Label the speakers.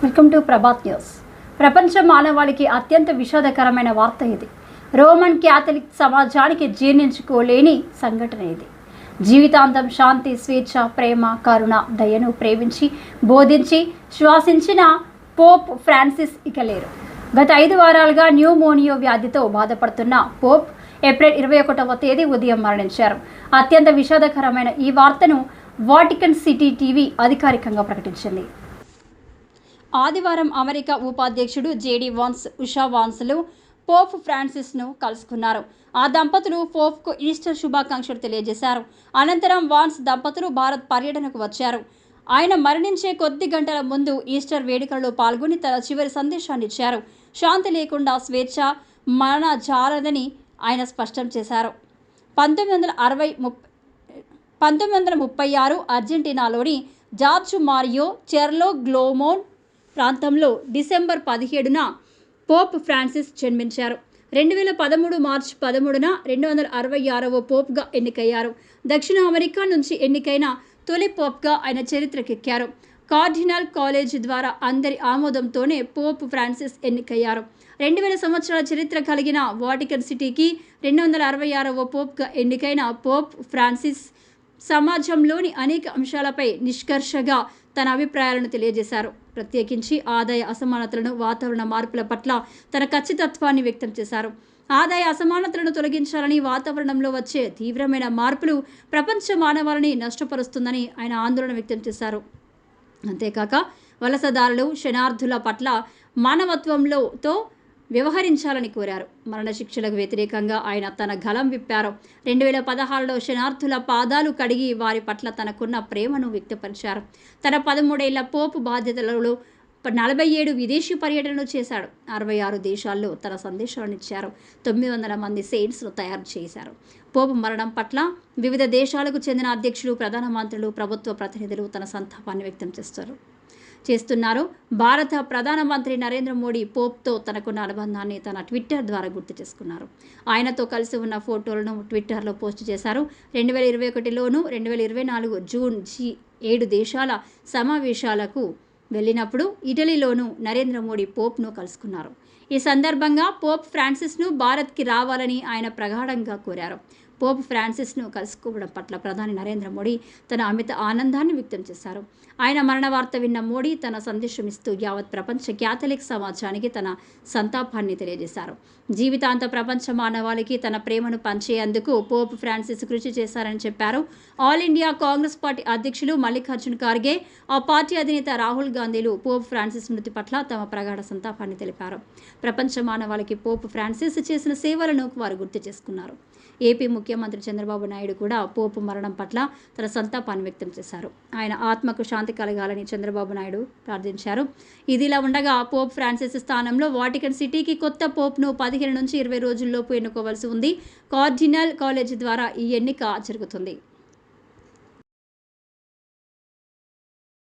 Speaker 1: Welcome to Prabhat news. ప్రపంచ మానవాళికి అత్యంత విషాదకరమైన వార్త ఇది. రోమన్ క్యాథలిక్ సమాజానికి జీర్ణించుకోలేని సంఘటన ఇది. జీవితాంతం శాంతి, స్వేచ్ఛ, ప్రేమ, కరుణ, దయను ప్రేమించి బోధించి శ్వాసించిన పోప్ ఫ్రాన్సిస్ ఇక లేరు. గత 5 వారాలుగా న్యూమోనియా వ్యాధితో బాధపడుతున్న పోప్ ఏప్రిల్ 21వ తేదీ ఉదయం మరణించారు. అత్యంత విషాదకరమైన ఈ వార్తను వాటికన్ సిటీ టీవీ అధికారికంగా ప్రకటించింది. ఆదివారం అమెరికా ఉపాధ్యక్షుడు జేడీ వాన్స్, ఉషా వాన్స్లు పోప్ ఫ్రాన్సిస్ను కలుసుకున్నారు. ఆ దంపతులు పోప్కు ఈస్టర్ శుభాకాంక్షలు తెలియజేశారు. అనంతరం వాన్స్ దంపతులు భారత్ పర్యటనకు వచ్చారు. ఆయన మరణించే కొద్ది గంటల ముందు ఈస్టర్ వేడుకల్లో పాల్గొని తన చివరి సందేశాన్ని ఇచ్చారు. శాంతి లేకుండా స్వేచ్ఛ మన జాలదని ఆయన స్పష్టం చేశారు. 1936 అర్జెంటీనాలోని జార్జ్ మారియో చెర్లో గ్లోమోన్ ప్రాంతంలో డిసెంబర్ 17న పోప్ ఫ్రాన్సిస్ జన్మించారు. 2013 మార్చి 13న 266వ పోప్గా ఎన్నికయ్యారు. దక్షిణ అమెరికా నుంచి ఎన్నికైన తొలి పోప్గా ఆయన చరిత్రకెక్కారు. కార్డినల్ కాలేజ్ ద్వారా అందరి ఆమోదంతోనే పోప్ ఫ్రాన్సిస్ ఎన్నికయ్యారు. 2000 సంవత్సరాల చరిత్ర కలిగిన వాటికన్ సిటీకి 266వ పోప్గా ఎన్నికైన పోప్ ఫ్రాన్సిస్ సమాజంలోని అనేక అంశాలపై నిష్కర్షగా తన అభిప్రాయాలను తెలియజేశారు. ప్రత్యేకించి ఆదాయ అసమానతలను, వాతావరణ మార్పుల పట్ల తన ఖచ్చితత్వాన్ని వ్యక్తం చేశారు. ఆదాయ అసమానతలను తొలగించాలని, వాతావరణంలో వచ్చే తీవ్రమైన మార్పులు ప్రపంచ మానవాళిని నష్టపరుస్తుందని ఆయన ఆందోళన వ్యక్తం చేశారు. అంతేకాక వలసదారులు, శరణార్థుల పట్ల మానవత్వంతో వ్యవహరించాలని కోరారు. మరణశిక్షలకు వ్యతిరేకంగా ఆయన తన గళం విప్పారు. 2016లో శరణార్థుల పాదాలు కడిగి వారి పట్ల తనకున్న ప్రేమను వ్యక్తపరిచారు. తన 13 ఏళ్ల పోప్ బాధ్యతలలో 47 విదేశీ పర్యటనలు చేశాడు. 66 దేశాల్లో తన సందేశాలను ఇచ్చారు. 900 మంది సెయింట్స్ను తయారు చేశారు. పోప్ మరణం పట్ల వివిధ దేశాలకు చెందిన అధ్యక్షులు, ప్రధానమంత్రులు, ప్రభుత్వ ప్రతినిధులు తన సంతాపాన్ని వ్యక్తం చేస్తున్నారు. భారత ప్రధానమంత్రి నరేంద్ర మోడీ పోప్తో తనకున్న అనుబంధాన్ని తన ట్విట్టర్ ద్వారా గుర్తు చేసుకున్నారు. ఆయనతో కలిసి ఉన్న ఫోటోలను ట్విట్టర్లో పోస్ట్ చేశారు. 2021లోను 2024 జూన్ G7 దేశాల సమావేశాలకు వెళ్ళినప్పుడు ఇటలీలోనూ నరేంద్ర మోడీ పోప్ను కలుసుకున్నారు. ఈ సందర్భంగా పోప్ ఫ్రాన్సిస్ను భారత్కి రావాలని ఆయన ప్రగాఢంగా కోరారు. పోప్ ఫ్రాన్సిస్ను కలుసుకోవడం పట్ల ప్రధాని నరేంద్ర మోడీ తన అమిత ఆనందాన్ని వ్యక్తం చేశారు. ఆయన మరణ వార్త విన్న మోడీ తన సందేశం ఇస్తూ యావత్ ప్రపంచ క్యాథలిక్ సమాజానికి తన సంతాపాన్ని తెలియజేశారు. జీవితాంత ప్రపంచ మానవాళికి తన ప్రేమను పంచేందుకు పోప్ ఫ్రాన్సిస్ కృషి చేశారని చెప్పారు. ఆల్ ఇండియా కాంగ్రెస్ పార్టీ అధ్యక్షులు మల్లికార్జున్ ఖార్గే, ఆ పార్టీ అధినేత రాహుల్ గాంధీలు పోప్ ఫ్రాన్సిస్ మృతి పట్ల తమ ప్రగాఢ సంతాపాన్ని తెలిపారు. ప్రపంచ మానవాళికి పోప్ ఫ్రాన్సిస్ చేసిన సేవలను వారు గుర్తు చేసుకున్నారు. ఏపీ ముఖ్యమంత్రి చంద్రబాబు నాయుడు కూడా పోప్ మరణం పట్ల తన సంతాపాన్ని వ్యక్తం చేశారు. ఆయన ఆత్మకు శాంతి కలగాలని చంద్రబాబు నాయుడు ప్రార్థించారు. ఇదిలా ఉండగా పోప్ ఫ్రాన్సిస్ స్థానంలో వాటికన్ సిటీకి కొత్త పోప్ను 15 నుంచి 20 రోజుల్లోపు ఎన్నుకోవాల్సి ఉంది. కార్డినల్ కాలేజ్ ద్వారా ఈ ఎన్నిక జరుగుతుంది.